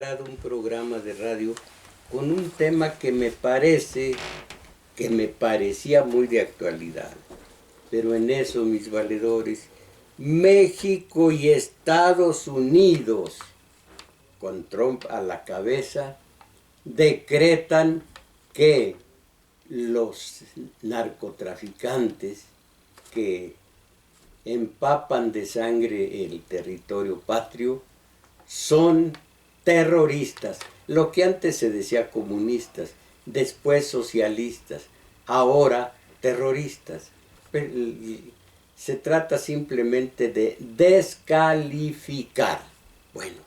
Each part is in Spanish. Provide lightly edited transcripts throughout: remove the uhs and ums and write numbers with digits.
Un programa de radio con un tema que me parecía muy de actualidad. Pero en eso, mis valedores, México y Estados Unidos, con Trump a la cabeza, decretan que los narcotraficantes que empapan de sangre el territorio patrio son terroristas, lo que antes se decía comunistas, después socialistas, ahora terroristas. Se trata simplemente de descalificar. Bueno,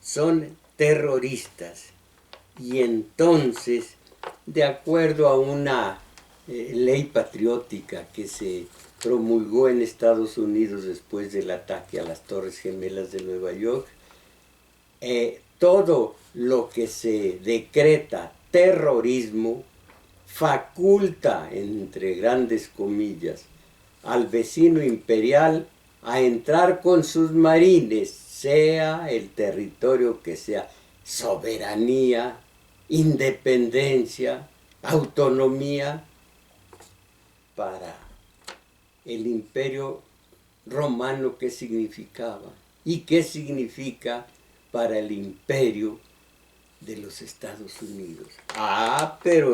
son terroristas. Y entonces, de acuerdo a una ley patriótica que se promulgó en Estados Unidos después del ataque a las Torres Gemelas de Nueva York, todo lo que se decreta terrorismo faculta, entre grandes comillas, al vecino imperial a entrar con sus marines, sea el territorio que sea, soberanía, independencia, autonomía, para el imperio romano. ¿Qué significaba? ¿Y qué significa para el imperio de los Estados Unidos? Pero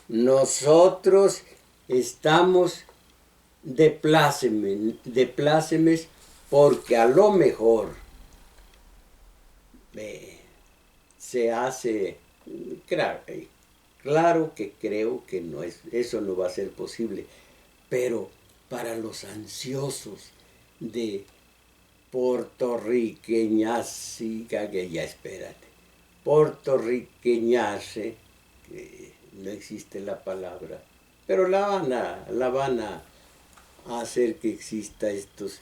nosotros estamos de plácemes porque a lo mejor se hace, claro que creo que eso no va a ser posible, pero para los ansiosos de portorriqueñarse, portorriqueñarse, que no existe la palabra, pero la van a hacer que exista estos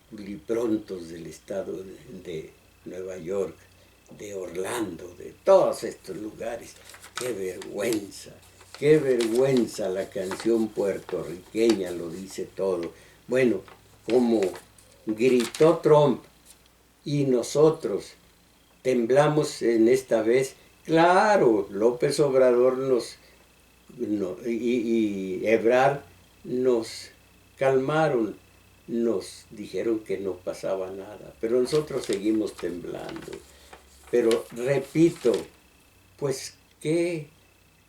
culiprontos del estado de Nueva York, de Orlando, de todos estos lugares. Qué vergüenza, la canción puertorriqueña lo dice todo. Bueno, como gritó Trump y nosotros temblamos en esta vez, claro, López Obrador y Ebrard nos calmaron, nos dijeron que no pasaba nada, pero nosotros seguimos temblando. Pero repito, pues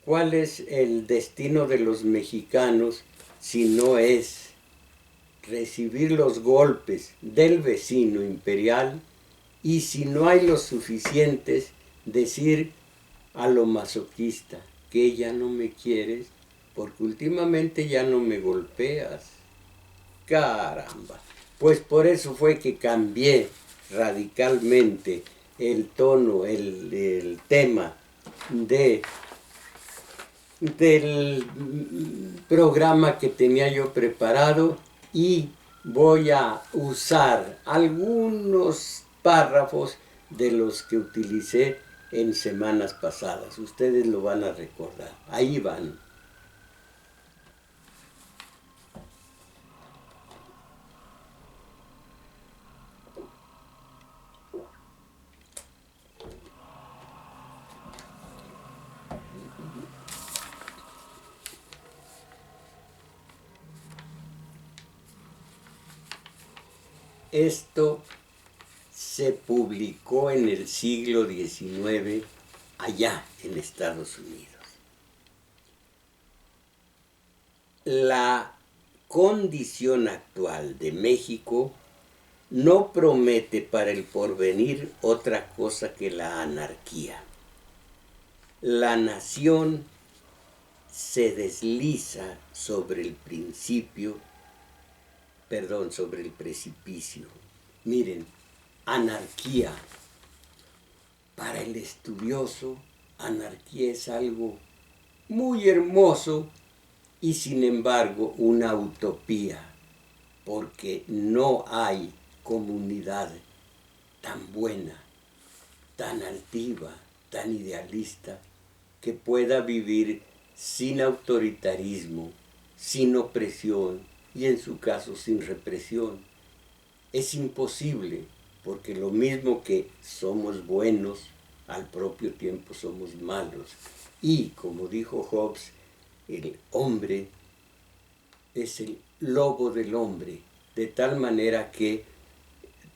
¿cuál es el destino de los mexicanos si no es recibir los golpes del vecino imperial, y si no hay los suficientes, decir a lo masoquista que ya no me quieres porque últimamente ya no me golpeas? Caramba, pues por eso fue que cambié radicalmente el tono, el tema del programa que tenía yo preparado, y voy a usar algunos párrafos de los que utilicé en semanas pasadas. Ustedes lo van a recordar. Ahí van. Esto se publicó en el siglo XIX allá en Estados Unidos. La condición actual de México no promete para el porvenir otra cosa que la anarquía. La nación se desliza sobre el precipicio. Miren, anarquía. Para el estudioso, anarquía es algo muy hermoso y sin embargo una utopía, porque no hay comunidad tan buena, tan altiva, tan idealista, que pueda vivir sin autoritarismo, sin opresión y en su caso sin represión. Es imposible, porque lo mismo que somos buenos, al propio tiempo somos malos. Y como dijo Hobbes, el hombre es el lobo del hombre, de tal manera que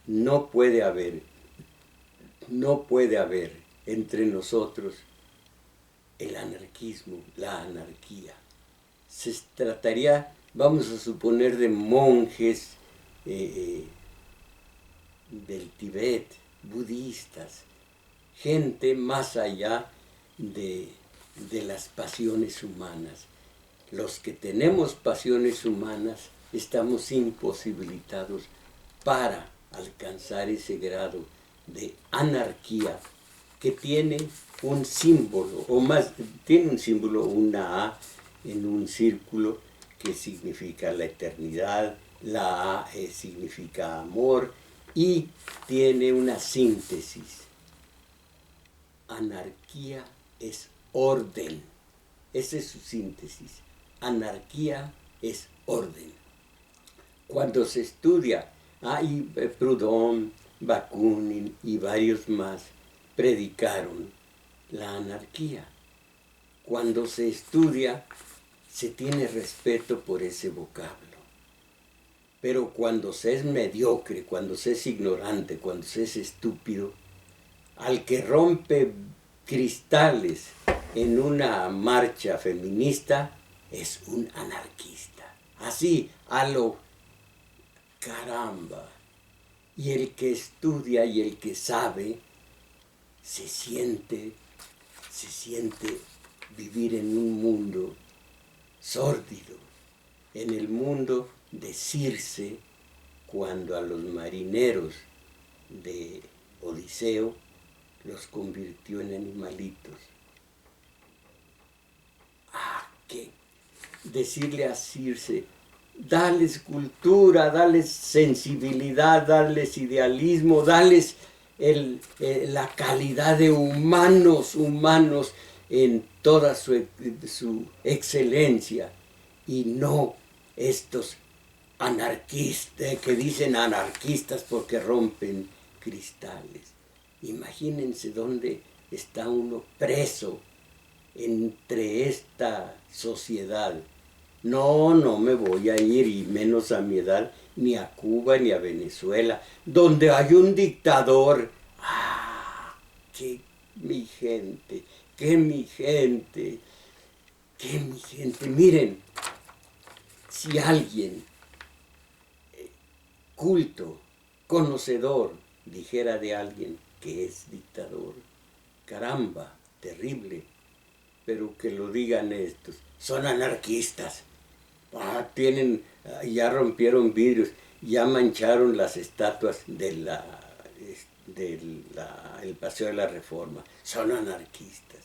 no puede haber entre nosotros el anarquismo, la anarquía. Se trataría, vamos a suponer, de monjes del Tíbet, budistas, gente más allá de las pasiones humanas. Los que tenemos pasiones humanas estamos imposibilitados para alcanzar ese grado de anarquía que tiene un símbolo, o más, tiene un símbolo, una A en un círculo que significa la eternidad, la A significa amor y tiene una síntesis. Anarquía es orden, esa es su síntesis. Anarquía es orden. Cuando se estudia, y Proudhon, Bakunin y varios más predicaron la anarquía. Cuando se estudia, se tiene respeto por ese vocablo. Pero cuando se es mediocre, cuando se es ignorante, cuando se es estúpido, al que rompe cristales en una marcha feminista es un anarquista. Así, a lo caramba. Y el que estudia y el que sabe se siente vivir en un mundo sórdido, en el mundo de Circe, cuando a los marineros de Odiseo los convirtió en animalitos. ¿Qué? Decirle a Circe, dales cultura, dales sensibilidad, dales idealismo, dales la calidad de humanos en toda su excelencia, y no estos anarquistas que dicen anarquistas porque rompen cristales. Imagínense dónde está uno preso entre esta sociedad. No me voy a ir, y menos a mi edad, ni a Cuba ni a Venezuela, donde hay un dictador. ¡Qué mi gente! ¡Qué mi gente! ¡Qué mi gente! Miren, si alguien culto, conocedor, dijera de alguien que es dictador, caramba, terrible, pero que lo digan estos, son anarquistas. Ya rompieron vidrios, ya mancharon las estatuas del Paseo de la Reforma. Son anarquistas.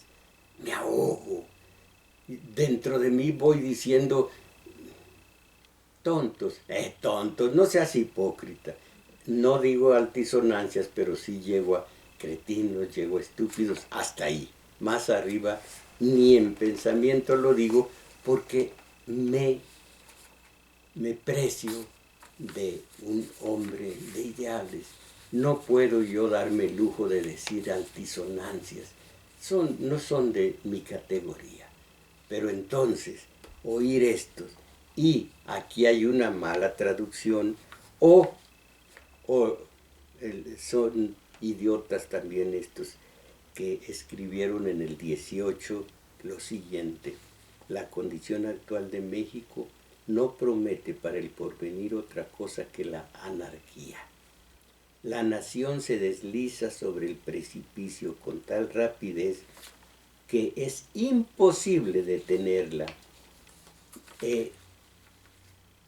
Me ahogo. Dentro de mí voy diciendo, tontos, no seas hipócrita. No digo altisonancias, pero sí llego a cretinos, llego a estúpidos, hasta ahí. Más arriba, ni en pensamiento lo digo, porque me precio de un hombre de ideales. No puedo yo darme el lujo de decir altisonancias. No son de mi categoría. Pero entonces, oír estos, y aquí hay una mala traducción, son idiotas también estos que escribieron en el 18 lo siguiente: la condición actual de México no promete para el porvenir otra cosa que la anarquía. La nación se desliza sobre el precipicio con tal rapidez que es imposible detenerla.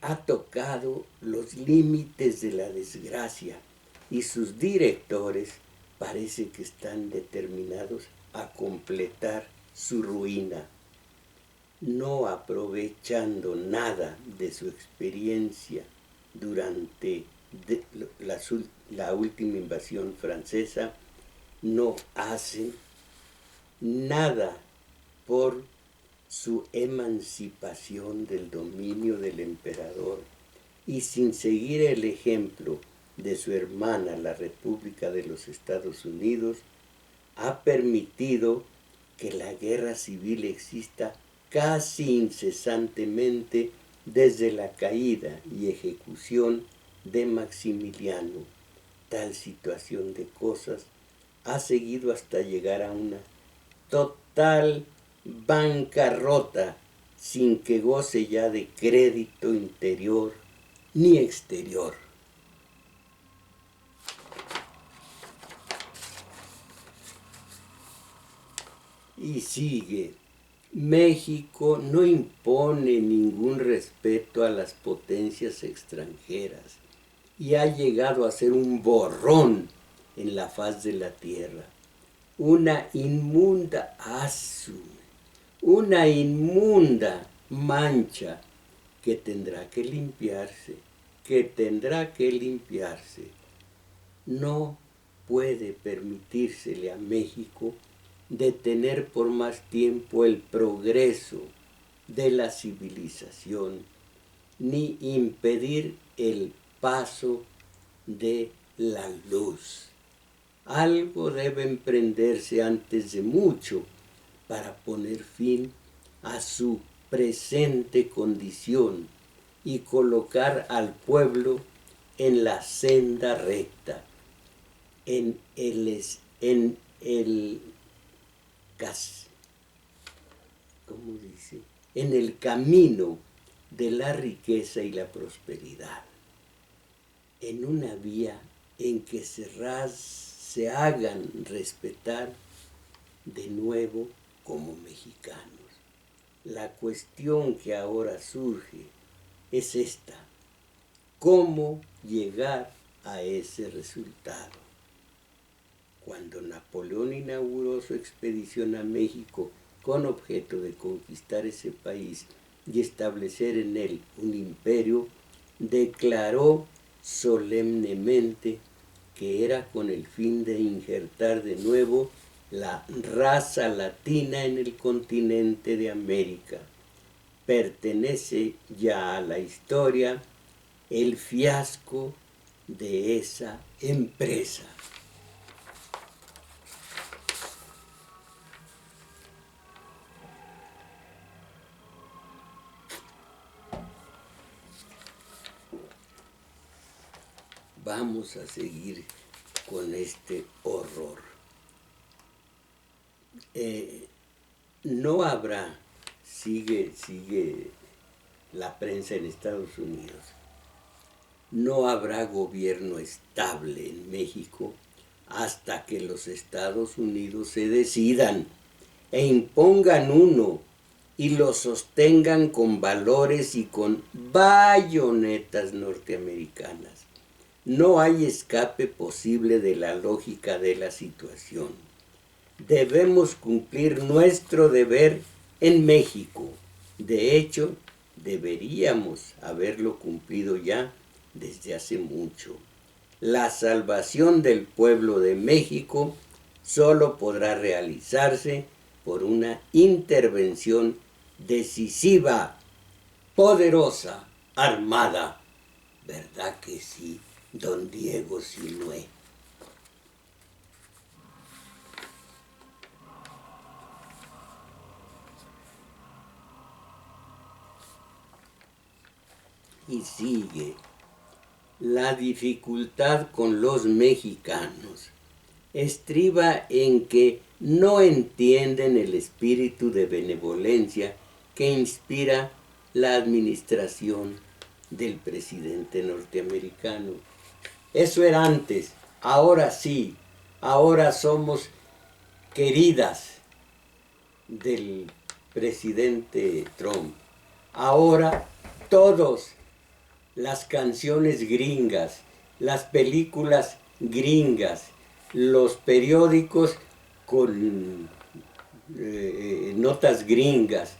Ha tocado los límites de la desgracia y sus directores parece que están determinados a completar su ruina, no aprovechando nada de su experiencia durante la última invasión francesa. No hacen nada por su emancipación del dominio del emperador, y sin seguir el ejemplo de su hermana, la República de los Estados Unidos, ha permitido que la guerra civil exista casi incesantemente desde la caída y ejecución de Maximiliano. Tal situación de cosas ha seguido hasta llegar a una total bancarrota sin que goce ya de crédito interior ni exterior. Y sigue, México no impone ningún respeto a las potencias extranjeras y ha llegado a ser un borrón en la faz de la tierra, una inmunda una inmunda mancha que tendrá que limpiarse, No puede permitírsele a México detener por más tiempo el progreso de la civilización, ni impedir el paso de la luz. Algo debe emprenderse antes de mucho para poner fin a su presente condición y colocar al pueblo en la senda recta, en el camino de la riqueza y la prosperidad, en una vía en que se hagan respetar de nuevo como mexicanos. La cuestión que ahora surge es esta: ¿cómo llegar a ese resultado? Cuando Napoleón inauguró su expedición a México con objeto de conquistar ese país y establecer en él un imperio, declaró solemnemente que era con el fin de injertar de nuevo la raza latina en el continente de América. Pertenece ya a la historia el fiasco de esa empresa. Vamos a seguir con este horror. No habrá, sigue la prensa en Estados Unidos, no habrá gobierno estable en México hasta que los Estados Unidos se decidan e impongan uno y lo sostengan con valores y con bayonetas norteamericanas. No hay escape posible de la lógica de la situación. Debemos cumplir nuestro deber en México. De hecho, deberíamos haberlo cumplido ya desde hace mucho. La salvación del pueblo de México solo podrá realizarse por una intervención decisiva, poderosa, armada. ¿Verdad que sí, don Diego Sinué? Y sigue, la dificultad con los mexicanos estriba en que no entienden el espíritu de benevolencia que inspira la administración del presidente norteamericano. Eso era antes, ahora sí, ahora somos queridas del presidente Trump. Ahora todos, las canciones gringas, las películas gringas, los periódicos con notas gringas,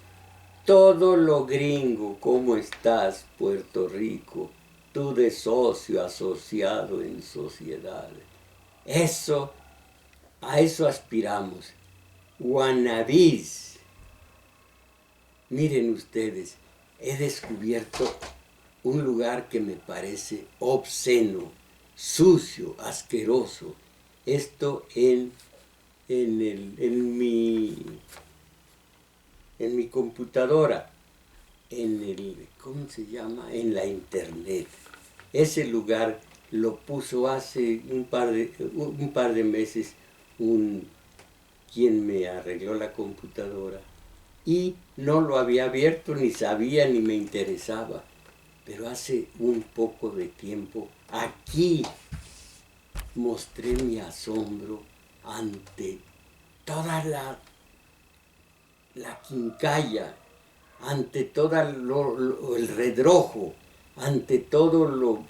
todo lo gringo. ¿Cómo estás, Puerto Rico? Tú de socio asociado en sociedad. A eso aspiramos. Wannabes. Miren ustedes, he descubierto un lugar que me parece obsceno. sucio, asqueroso. Esto en mi computadora, ¿cómo se llama? En la internet. Ese lugar lo puso hace un par de meses quien me arregló la computadora. Y no lo había abierto, ni sabía, ni me interesaba. Pero hace un poco de tiempo, aquí mostré mi asombro ante toda la quincalla, ante todo el redrojo, ante todo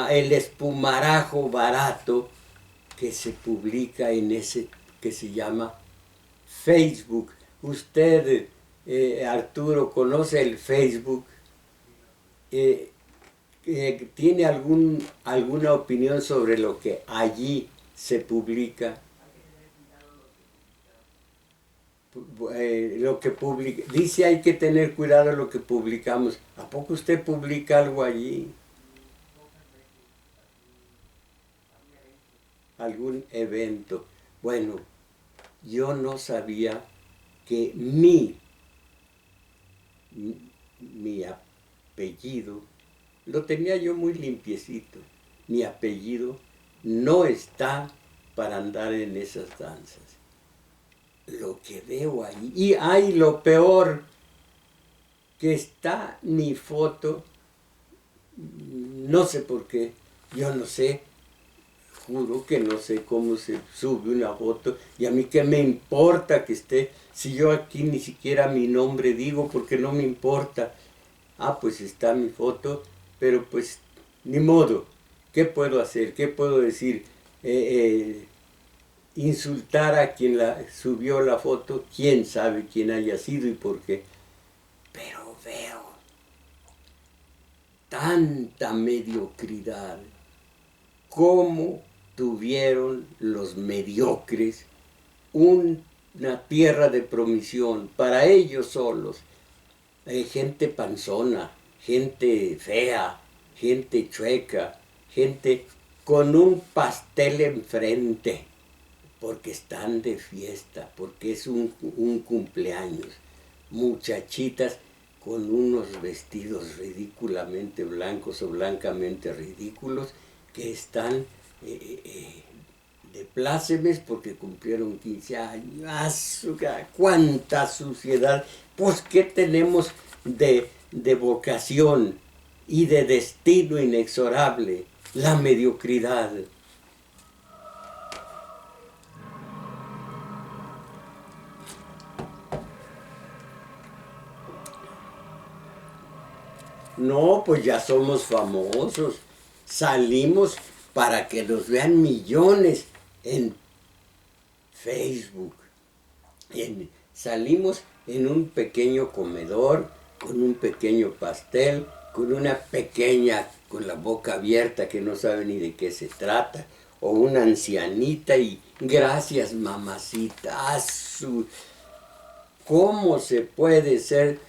el espumarajo barato que se publica en ese que se llama Facebook. Usted, Arturo, conoce el Facebook. ¿Tiene alguna opinión sobre lo que allí se publica? Lo que publica, dice hay que tener cuidado lo que publicamos. ¿A poco usted publica algo allí? Algún evento. Bueno, yo no sabía que mi apellido, lo tenía yo muy limpiecito. Mi apellido no está para andar en esas danzas. Lo que veo ahí, y hay lo peor, que está mi foto, no sé por qué, yo no sé, juro que no sé cómo se sube una foto, y a mí qué me importa que esté, si yo aquí ni siquiera mi nombre digo, porque no me importa. Ah, pues está mi foto, pero pues ni modo, ¿qué puedo hacer? ¿Qué puedo decir? Insultar a quien subió la foto, quién sabe quién haya sido y por qué. Pero veo tanta mediocridad. ¿Cómo tuvieron los mediocres una tierra de promisión para ellos solos? Gente panzona, gente fea, gente chueca, gente con un pastel enfrente, porque están de fiesta, porque es un cumpleaños. Muchachitas con unos vestidos ridículamente blancos o blancamente ridículos, que están de plácemes porque cumplieron 15 años. ¡Cuánta suciedad! Pues, ¿qué tenemos de vocación y de destino inexorable? La mediocridad. No, pues ya somos famosos. Salimos para que nos vean millones en Facebook. Salimos en un pequeño comedor, con un pequeño pastel, con una pequeña, con la boca abierta que no sabe ni de qué se trata, o una ancianita y gracias mamacita. ¿Cómo se puede ser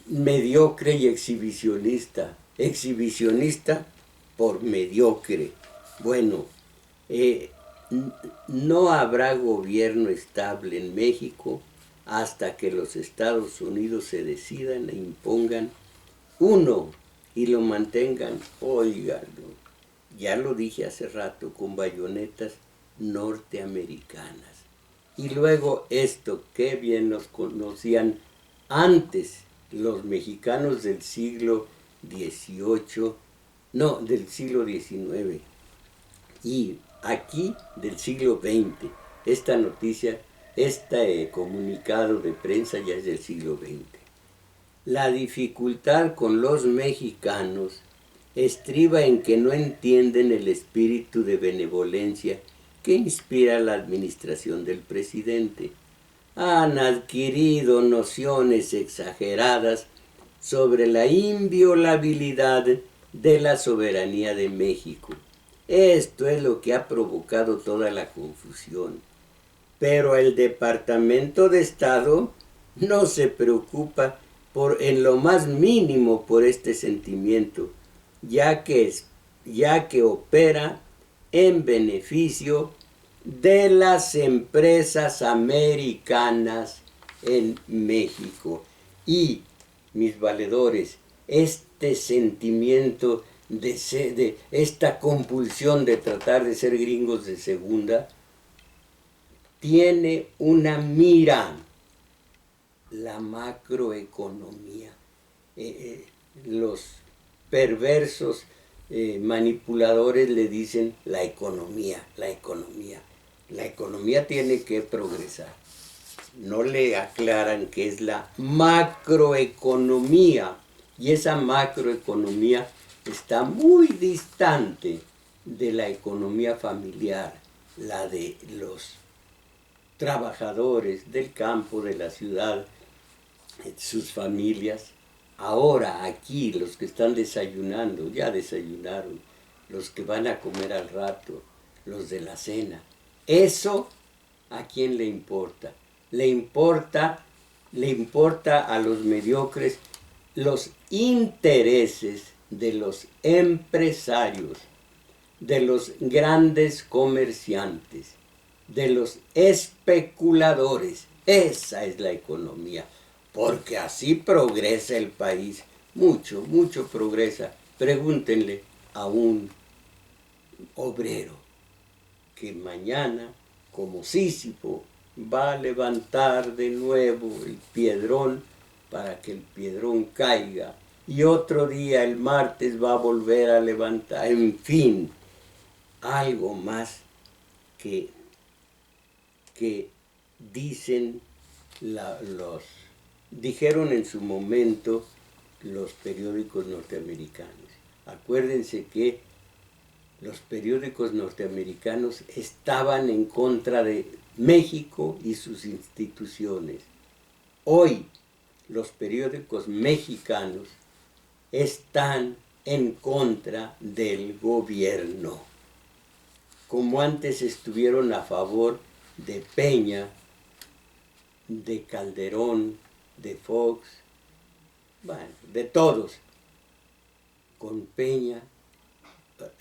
mediocre y exhibicionista? Exhibicionista por mediocre. Bueno, no habrá gobierno estable en México hasta que los Estados Unidos se decidan e impongan uno y lo mantengan, óiganlo, ya lo dije hace rato, con bayonetas norteamericanas. Y luego esto, que bien nos conocían antes los mexicanos del siglo XVIII, no, del siglo XIX, y aquí del siglo XX. Esta noticia, este comunicado de prensa ya es del siglo XX. La dificultad con los mexicanos estriba en que no entienden el espíritu de benevolencia que inspira la administración del presidente. Han adquirido nociones exageradas sobre la inviolabilidad de la soberanía de México. Esto es lo que ha provocado toda la confusión. Pero el Departamento de Estado no se preocupa en lo más mínimo por este sentimiento. ya que opera en beneficio de las empresas americanas en México. Y, mis valedores, este sentimiento de esta compulsión de tratar de ser gringos de segunda, tiene una mira, la macroeconomía. Los perversos manipuladores le dicen la economía, la economía. La economía tiene que progresar. No le aclaran que es la macroeconomía. Y esa macroeconomía está muy distante de la economía familiar, la de los trabajadores del campo, de la ciudad, sus familias. Ahora aquí los que están desayunando, ya desayunaron, los que van a comer al rato, los de la cena. Eso, ¿a quién le importa? Le importa a los mediocres los intereses de los empresarios, de los grandes comerciantes, de los especuladores. Esa es la economía, porque así progresa el país. Mucho, mucho progresa. Pregúntenle a un obrero que mañana, como Sísifo, va a levantar de nuevo el piedrón para que el piedrón caiga, y otro día, el martes, va a volver a levantar. En fin, algo más que dicen dijeron en su momento los periódicos norteamericanos. Acuérdense que los periódicos norteamericanos estaban en contra de México y sus instituciones. Hoy los periódicos mexicanos están en contra del gobierno. Como antes estuvieron a favor de Peña, de Calderón, de Fox, bueno, de todos. Con Peña,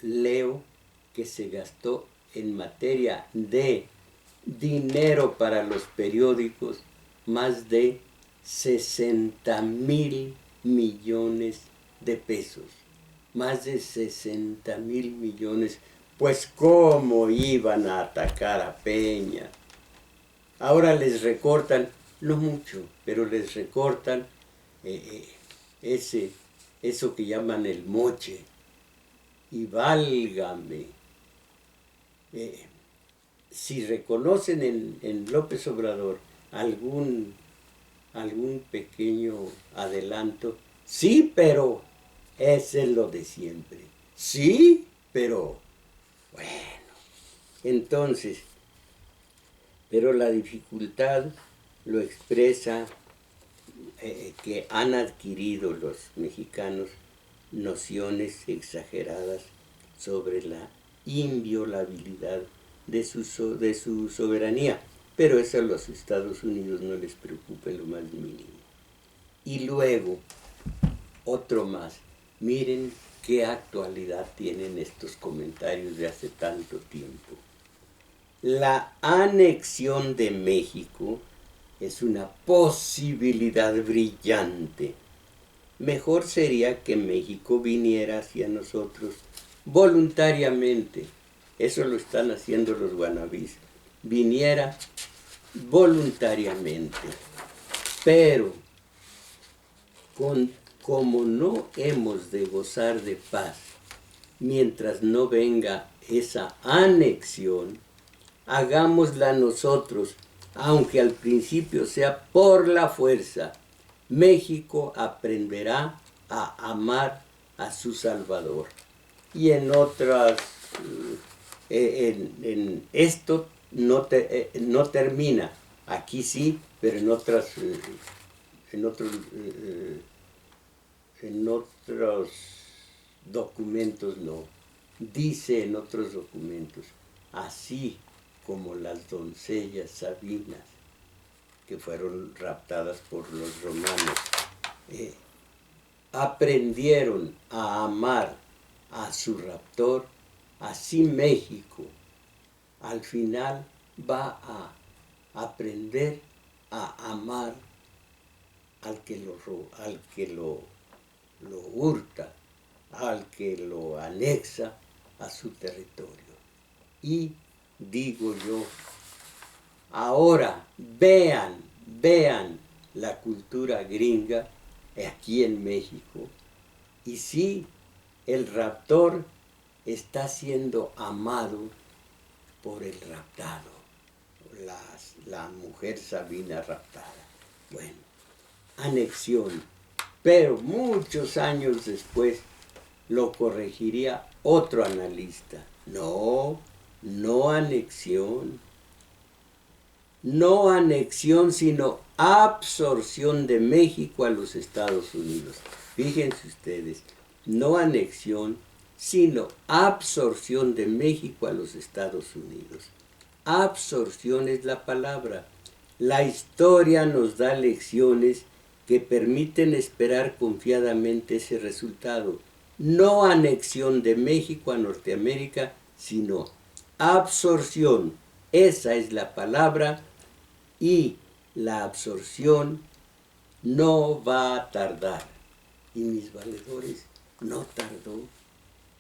leo que se gastó en materia de dinero para los periódicos más de 60,000 millones de pesos. Más de 60,000 millones. Pues ¿cómo iban a atacar a Peña? Ahora les recortan, no mucho, pero les recortan eso que llaman el moche. Y válgame, si reconocen en López Obrador algún pequeño adelanto, sí, pero ese es lo de siempre. Sí, pero bueno. Entonces, pero la dificultad lo expresa que han adquirido los mexicanos nociones exageradas sobre la inviolabilidad de su soberanía, pero eso a los Estados Unidos no les preocupa en lo más mínimo. Y luego, otro más, miren qué actualidad tienen estos comentarios de hace tanto tiempo. La anexión de México es una posibilidad brillante. Mejor sería que México viniera hacia nosotros voluntariamente. Eso lo están haciendo los wanabis. Viniera voluntariamente. Pero, como no hemos de gozar de paz mientras no venga esa anexión, hagámosla nosotros, aunque al principio sea por la fuerza. México aprenderá a amar a su Salvador. Y en otras, en esto no termina. Aquí sí, pero en otros documentos no. Dice en otros documentos, así como las doncellas sabinas que fueron raptadas por los romanos, aprendieron a amar a su raptor, así México al final va a aprender a amar al que lo hurta, al que lo anexa a su territorio. Y digo yo, ahora vean la cultura gringa aquí en México. Y sí, el raptor está siendo amado por el raptado, la mujer Sabina raptada. Bueno, anexión. Pero muchos años después lo corregiría otro analista. No anexión. No anexión, sino absorción de México a los Estados Unidos. Fíjense ustedes, no anexión, sino absorción de México a los Estados Unidos. Absorción es la palabra. La historia nos da lecciones que permiten esperar confiadamente ese resultado. No anexión de México a Norteamérica, sino absorción. Esa es la palabra, y la absorción no va a tardar. Y mis valedores, no tardó,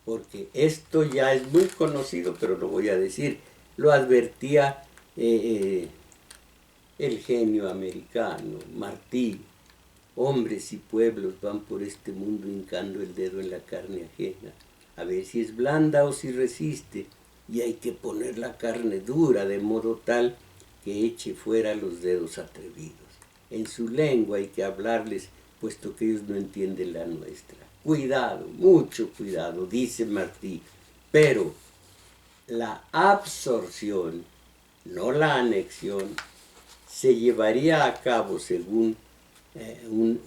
porque esto ya es muy conocido, pero lo voy a decir. Lo advertía el genio americano, Martí. Hombres y pueblos van por este mundo hincando el dedo en la carne ajena, a ver si es blanda o si resiste, y hay que poner la carne dura de modo tal que eche fuera los dedos atrevidos. En su lengua hay que hablarles, puesto que ellos no entienden la nuestra. Cuidado, mucho cuidado, dice Martí, pero la absorción, no la anexión, se llevaría a cabo según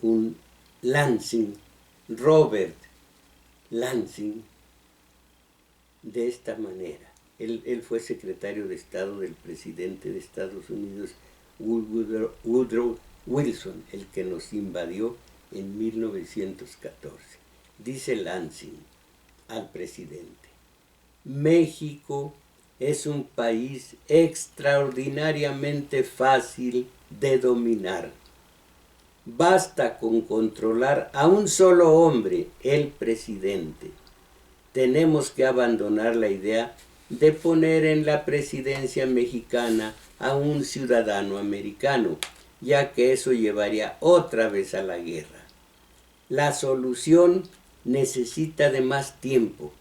un Lansing, Robert Lansing, de esta manera. Él fue secretario de Estado del presidente de Estados Unidos, Woodrow Wilson, el que nos invadió en 1914. Dice Lansing al presidente: México es un país extraordinariamente fácil de dominar. Basta con controlar a un solo hombre, el presidente. Tenemos que abandonar la idea de poner en la presidencia mexicana a un ciudadano americano, ya que eso llevaría otra vez a la guerra. La solución necesita de más tiempo.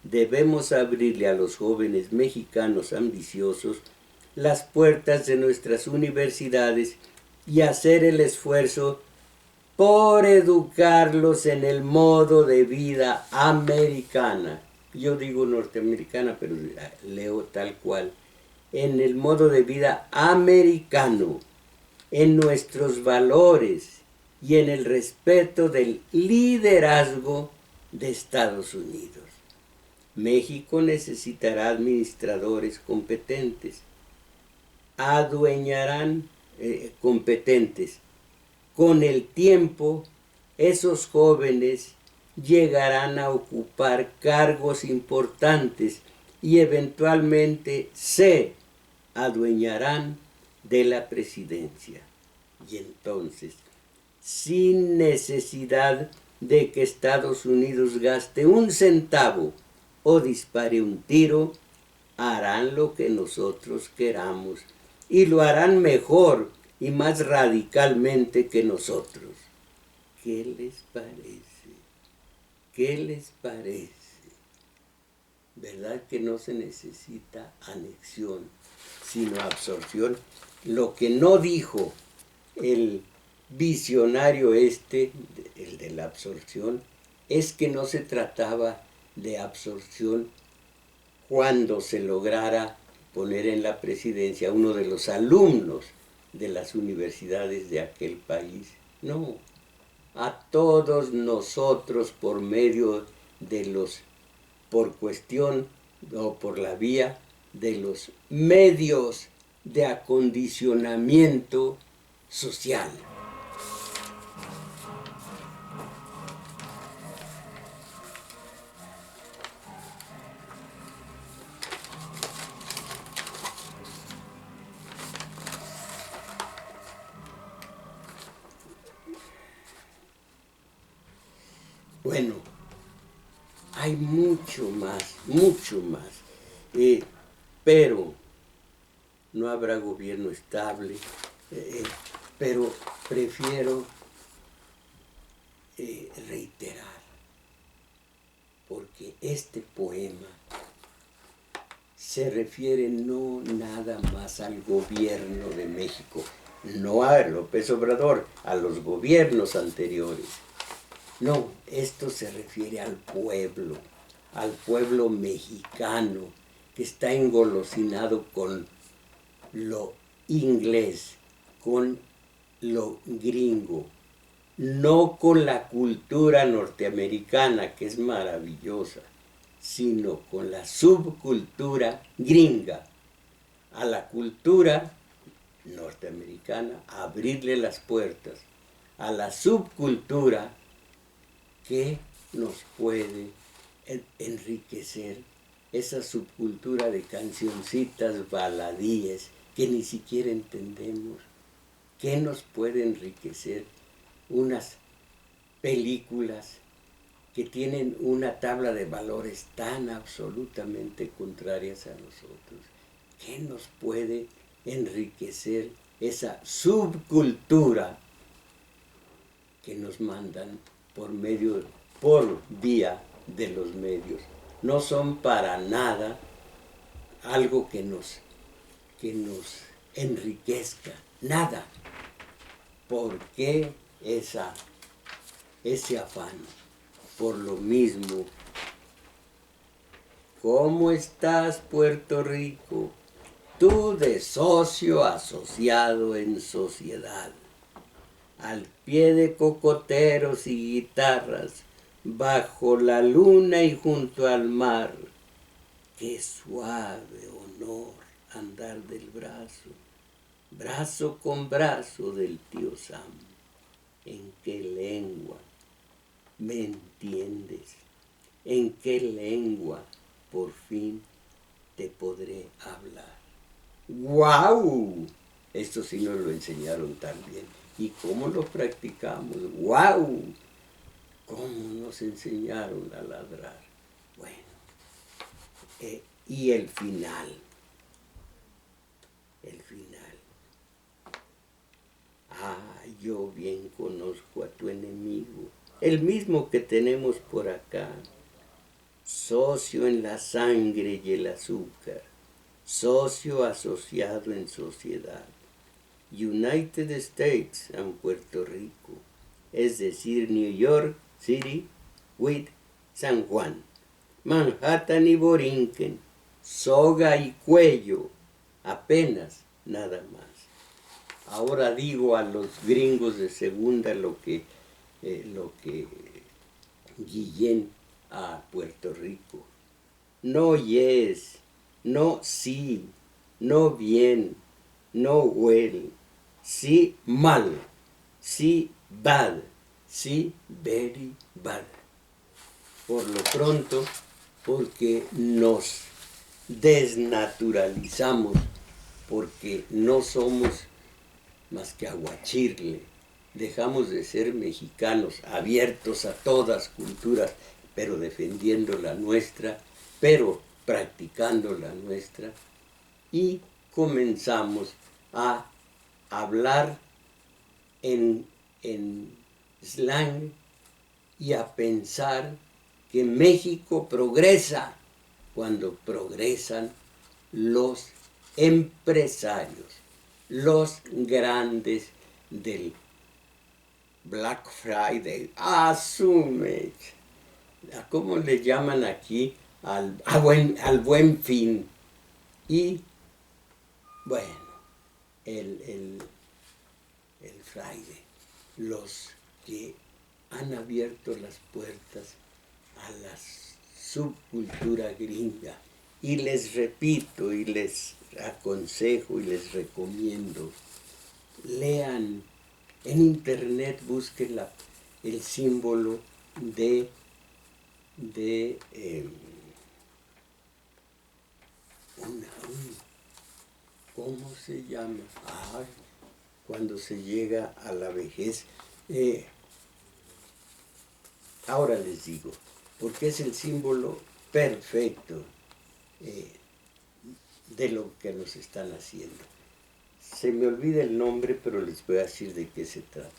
Debemos abrirle a los jóvenes mexicanos ambiciosos las puertas de nuestras universidades y hacer el esfuerzo por educarlos en el modo de vida americana. Yo digo norteamericana, pero leo tal cual. En el modo de vida americano, en nuestros valores y en el respeto del liderazgo de Estados Unidos. México necesitará administradores competentes, competentes. Con el tiempo, esos jóvenes llegarán a ocupar cargos importantes y eventualmente se adueñarán de la presidencia. Y entonces, sin necesidad de que Estados Unidos gaste un centavo o dispare un tiro, harán lo que nosotros queramos y lo harán mejor y más radicalmente que nosotros. ¿Qué les parece? ¿Qué les parece? ¿Verdad que no se necesita anexión, sino absorción? Lo que no dijo el visionario el de la absorción, es que no se trataba de absorción cuando se lograra poner en la presidencia a uno de los alumnos de las universidades de aquel país. No, a todos nosotros por medio de por cuestión o por la vía de los medios de acondicionamiento social. Bueno, hay mucho más, pero no habrá gobierno estable, pero prefiero reiterar, porque este poema se refiere no nada más al gobierno de México, no a López Obrador, a los gobiernos anteriores. No, esto se refiere al pueblo mexicano que está engolosinado con lo inglés, con lo gringo, no con la cultura norteamericana, que es maravillosa, sino con la subcultura gringa. A la cultura norteamericana, abrirle las puertas. A la subcultura que nos puede enriquecer, esa subcultura de cancioncitas baladíes que ni siquiera entendemos, que nos puede enriquecer unas películas que tienen una tabla de valores tan absolutamente contrarias a nosotros. ¿Qué nos puede enriquecer esa subcultura que nos mandan por vía de los medios? No son para nada algo que nos enriquezca, nada. ¿Por qué ese afán? Por lo mismo. ¿Cómo estás, Puerto Rico? Tú de socio asociado en sociedad, al pie de cocoteros y guitarras, bajo la luna y junto al mar. Qué suave honor andar del brazo con brazo del tío Sam. ¿En qué lengua me entiendes? ¿En qué lengua por fin te podré hablar? ¡Guau! Esto sí nos lo enseñaron también. ¿Y cómo lo practicamos? ¡Guau! ¿Cómo nos enseñaron a ladrar? Bueno, y el final. Ah, yo bien conozco a tu enemigo, el mismo que tenemos por acá, socio en la sangre y el azúcar, socio asociado en sociedad, United States and Puerto Rico, es decir, New York City with San Juan, Manhattan y Borinquen, soga y cuello, apenas nada más. Ahora digo a los gringos de segunda lo que Guillén a Puerto Rico. No yes, no sí, no bien, no well, sí mal, sí bad, sí very bad. Por lo pronto, porque nos desnaturalizamos, porque no somos más que aguachirle, dejamos de ser mexicanos, abiertos a todas culturas, pero defendiendo la nuestra, pero practicando la nuestra, y comenzamos a hablar en slang y a pensar que México progresa cuando progresan los empresarios, los grandes del Black Friday. Asume, ¿cómo le llaman aquí? Al buen fin. Y bueno, el Friday, los que han abierto las puertas a la subcultura gringa. Y les repito y les aconsejo y les recomiendo, lean en internet, busquen el símbolo de ¿cómo se llama? Cuando se llega a la vejez, Ahora les digo, porque es el símbolo perfecto de lo que nos están haciendo. Se me olvida el nombre, pero les voy a decir de qué se trata.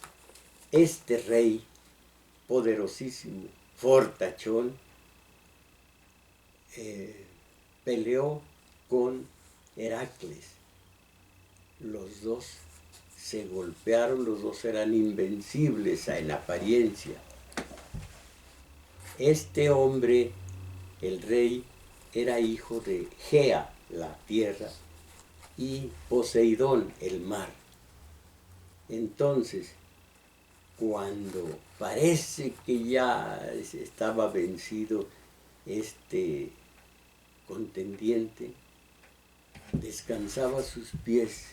Este rey poderosísimo, fortachón, peleó con Heracles. Los dos se golpearon, los dos eran invencibles en apariencia. Este hombre, el rey, era hijo de Gea, la tierra, y Poseidón, el mar. Entonces, cuando parece que ya estaba vencido este contendiente, descansaba sus pies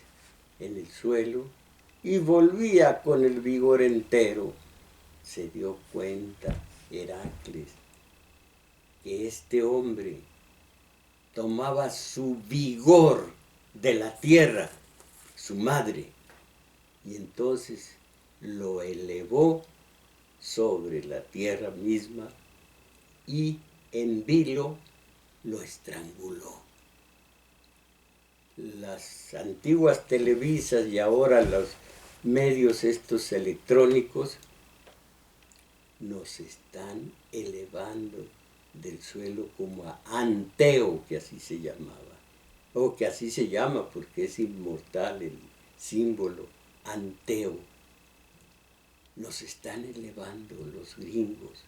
en el suelo y volvía con el vigor entero. Se dio cuenta Heracles que este hombre tomaba su vigor de la tierra, su madre, y entonces lo elevó sobre la tierra misma y en vilo lo estranguló. Las antiguas televisas y ahora los medios estos electrónicos nos están elevando del suelo como a Anteo, que así se llamaba, o que así se llama porque es inmortal el símbolo Anteo. Nos están elevando los gringos.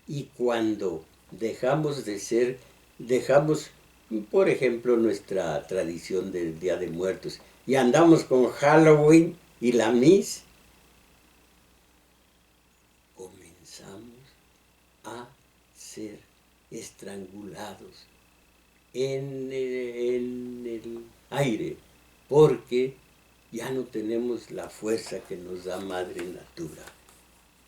Y cuando dejamos de ser, dejamos, por ejemplo, nuestra tradición del Día de Muertos y andamos con Halloween y la Miss, comenzamos a ser estrangulados en el aire, porque ya no tenemos la fuerza que nos da Madre Natura.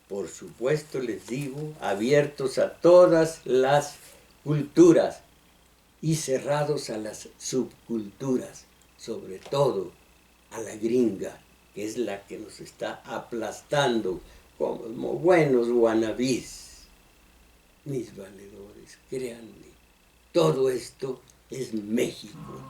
Por supuesto, les digo, abiertos a todas las culturas y cerrados a las subculturas, sobre todo a la gringa, que es la que nos está aplastando como buenos guanabís. Mis valedores, créanme, todo esto es México.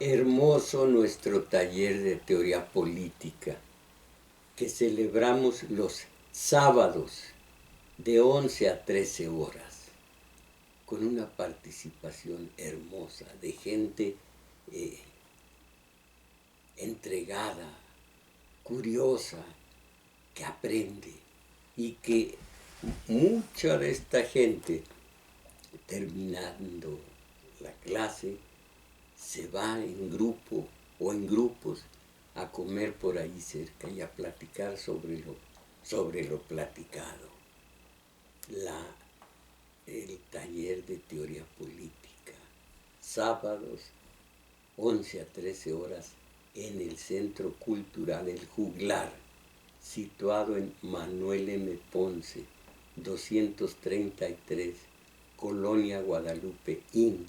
Hermoso nuestro taller de teoría política que celebramos los sábados de 11 a 13 horas, con una participación hermosa de gente entregada, curiosa, que aprende y que mucha de esta gente, terminando la clase, se va en grupo o en grupos a comer por ahí cerca y a platicar sobre lo platicado. El taller de teoría política, sábados 11 a 13 horas en el Centro Cultural El Juglar, situado en Manuel M. Ponce, 233, Colonia Guadalupe Inn.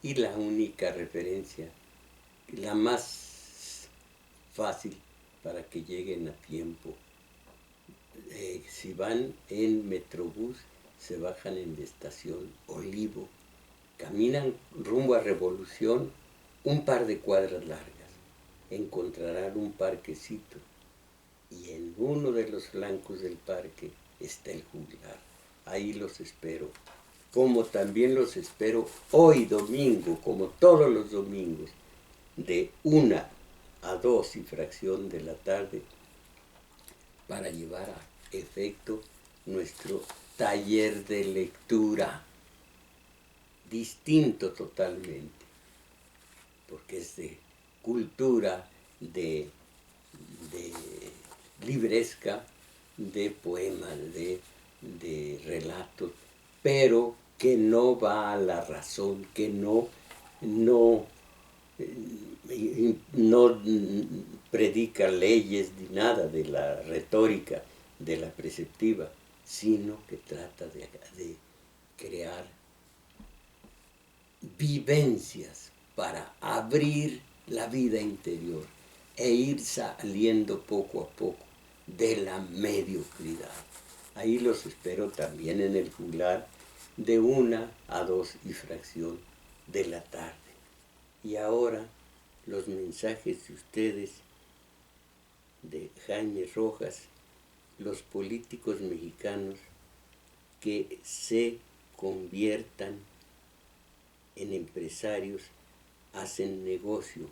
Y la única referencia, la más fácil para que lleguen a tiempo. Si van en Metrobús, se bajan en la estación Olivo, caminan rumbo a Revolución un par de cuadras largas, encontrarán un parquecito y en uno de los flancos del parque está el juglar. Ahí los espero. Como también los espero hoy domingo, como todos los domingos, de 1 a 2 y fracción de la tarde, para llevar a efecto nuestro taller de lectura, distinto totalmente, porque es de cultura, de libresca, de poemas, de relatos, pero que no va a la razón, que no, no predica leyes ni nada de la retórica, de la preceptiva, sino que trata de crear vivencias para abrir la vida interior e ir saliendo poco a poco de la mediocridad. Ahí los espero también en el juglar de 1 a 2 y fracción de la tarde. Y ahora los mensajes de ustedes, de Jaime Rojas, los políticos mexicanos que se conviertan en empresarios, hacen negocio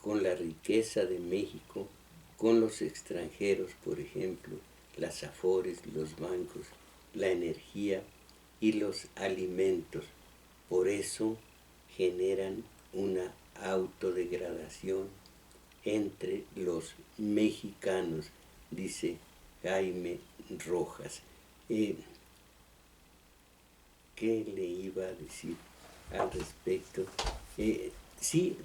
con la riqueza de México, con los extranjeros, por ejemplo, las afores, los bancos, la energía y los alimentos. Por eso generan una autodegradación entre los mexicanos, dice Jaime Rojas. ¿Qué le iba a decir al respecto? Sí,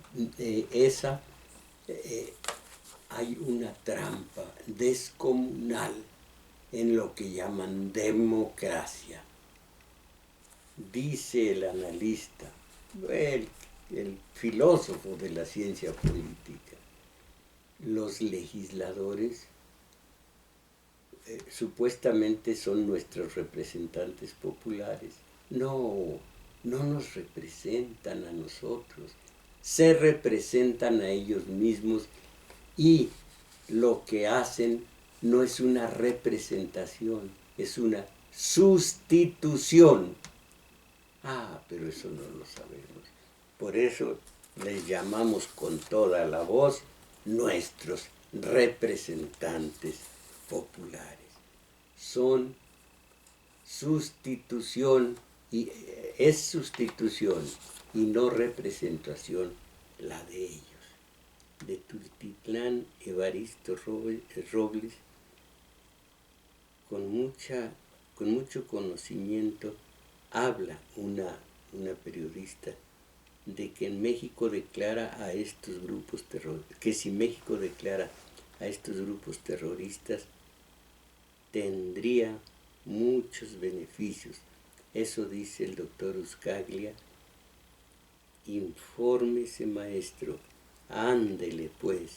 hay una trampa descomunal en lo que llaman democracia. Dice el analista, el filósofo de la ciencia política, los legisladores supuestamente son nuestros representantes populares. No, no nos representan a nosotros, se representan a ellos mismos y lo que hacen no es una representación, es una sustitución. Pero eso no lo sabemos. Por eso les llamamos con toda la voz nuestros representantes populares. Son sustitución, y es sustitución y no representación la de ellos. De Tultitlán, Evaristo Robles, con mucho conocimiento, habla una periodista de que en México declara a estos grupos terroristas, que si México declara a estos grupos terroristas, tendría muchos beneficios. Eso dice el doctor Uscaglia. Infórmese, maestro, ándele pues.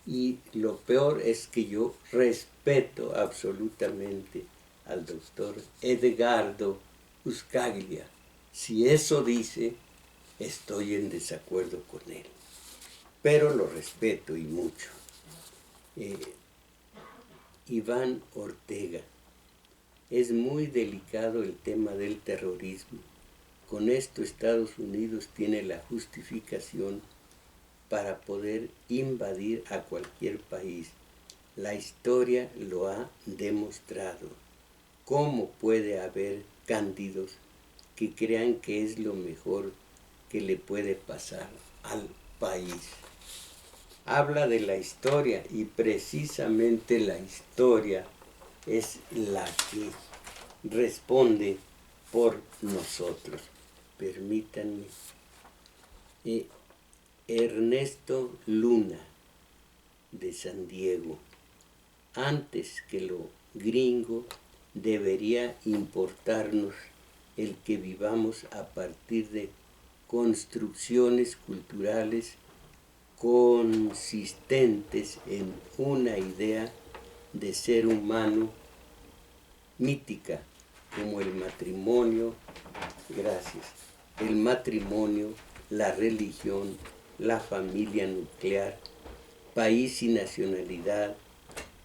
Y lo peor es que yo respeto absolutamente al doctor Edgardo Uscaglia. Si eso dice, estoy en desacuerdo con él, pero lo respeto y mucho. Iván Ortega, es muy delicado el tema del terrorismo. Con esto Estados Unidos tiene la justificación para poder invadir a cualquier país. La historia lo ha demostrado. ¿Cómo puede haber cándidos que crean que es lo mejor que le puede pasar al país? Habla de la historia y precisamente la historia es la que responde por nosotros. Permítanme. Ernesto Luna, de San Diego. Antes que lo gringo, debería importarnos el que vivamos a partir de construcciones culturales consistentes en una idea de ser humano mítica, como el matrimonio, la religión, la familia nuclear, país y nacionalidad,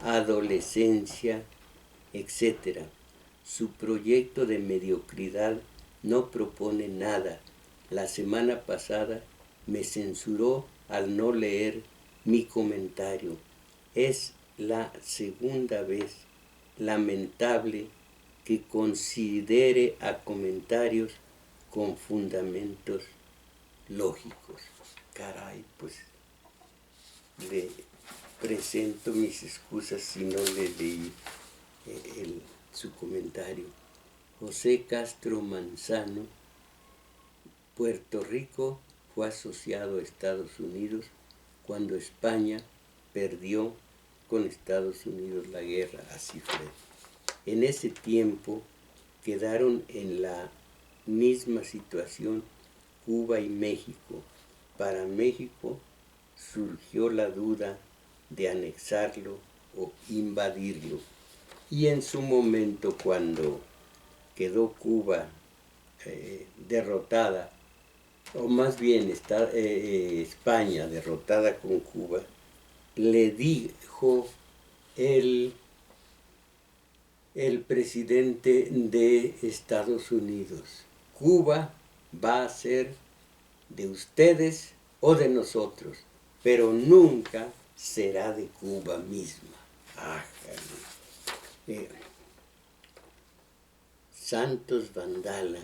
adolescencia, etc. Su proyecto de mediocridad no propone nada. La semana pasada me censuró al no leer mi comentario. Es la segunda vez lamentable que considere a comentarios con fundamentos lógicos. Caray, pues le presento mis excusas si no le leí su comentario. José Castro Manzano, Puerto Rico fue asociado a Estados Unidos cuando España perdió con Estados Unidos la guerra, así fue. En ese tiempo quedaron en la misma situación Cuba y México. Para México surgió la duda de anexarlo o invadirlo. Y en su momento, cuando quedó Cuba derrotada, o más bien España derrotada con Cuba, le dijo el presidente de Estados Unidos: Cuba va a ser de ustedes o de nosotros, pero nunca será de Cuba misma. Santos Vandala,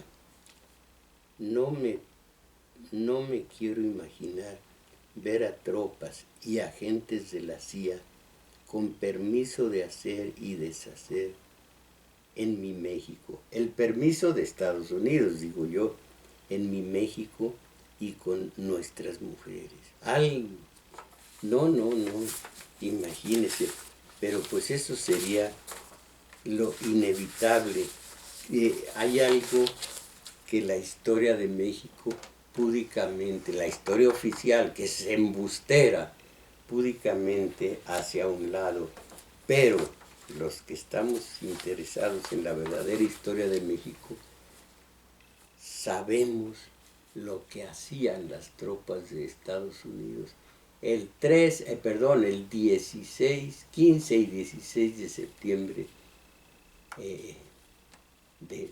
no me quiero imaginar ver a tropas y agentes de la CIA con permiso de hacer y deshacer en mi México. El permiso de Estados Unidos, digo yo, en mi México y con nuestras mujeres. No, imagínese, pero pues eso sería lo inevitable. Hay algo que la historia de México púdicamente, la historia oficial, que es embustera, púdicamente hacia un lado, pero los que estamos interesados en la verdadera historia de México sabemos lo que hacían las tropas de Estados Unidos el 15 y 16 de septiembre de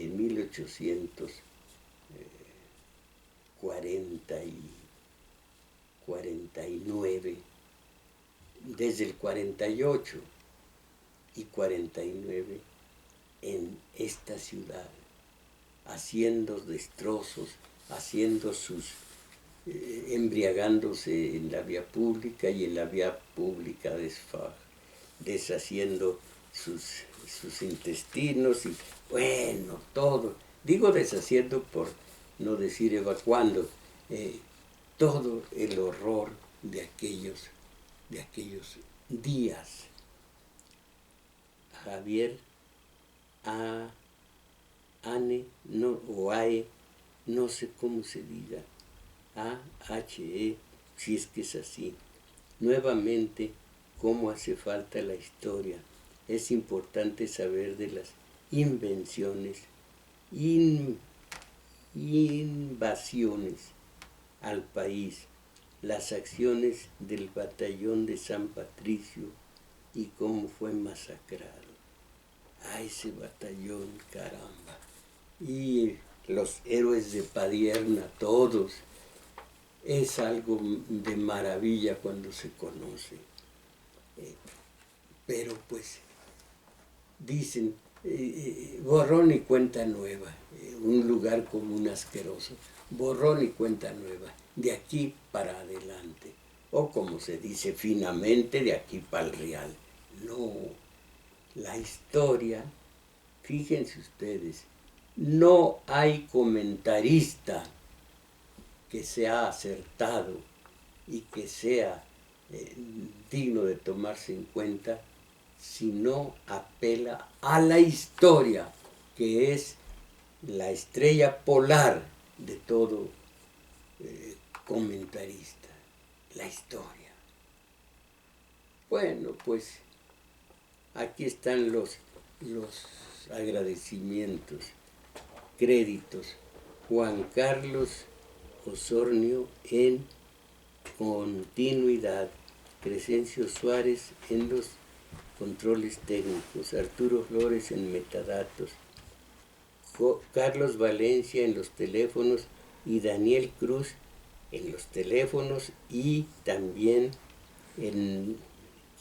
1849, desde el 48 y 49 en esta ciudad, haciendo destrozos, haciendo embriagándose en la vía pública y en la vía pública deshaciendo sus intestinos y bueno, todo. Digo deshaciendo por no decir evacuando, todo el horror de aquellos días. Javier Ane, no, o AE, no sé cómo se diga, AHE, si es que es así. Nuevamente, cómo hace falta la historia. Es importante saber de las invenciones, invasiones al país, las acciones del batallón de San Patricio y cómo fue masacrado. Ese batallón, caramba. Y los héroes de Padierna, todos. Es algo de maravilla cuando se conoce. Pero pues dicen, borrón y cuenta nueva, un lugar común asqueroso, borrón y cuenta nueva, de aquí para adelante, o como se dice finamente, de aquí para el real. No, la historia, fíjense ustedes, no hay comentarista que sea acertado y que sea digno de tomarse en cuenta si no apela a la historia, que es la estrella polar de todo comentarista, la historia. Bueno, pues aquí están los agradecimientos, créditos. Juan Carlos Osornio en continuidad, Crescencio Suárez en los controles técnicos, Arturo Flores en metadatos, Carlos Valencia en los teléfonos y Daniel Cruz en los teléfonos, y también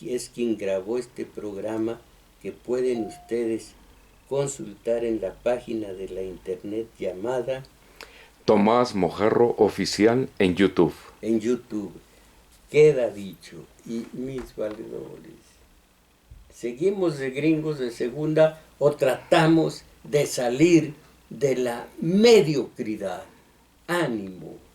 es quien grabó este programa, que pueden ustedes consultar en la página de la internet llamada Tomás Mojarro Oficial en YouTube. En YouTube. Queda dicho. Y mis valedores, ¿seguimos de gringos de segunda o tratamos de salir de la mediocridad. Ánimo.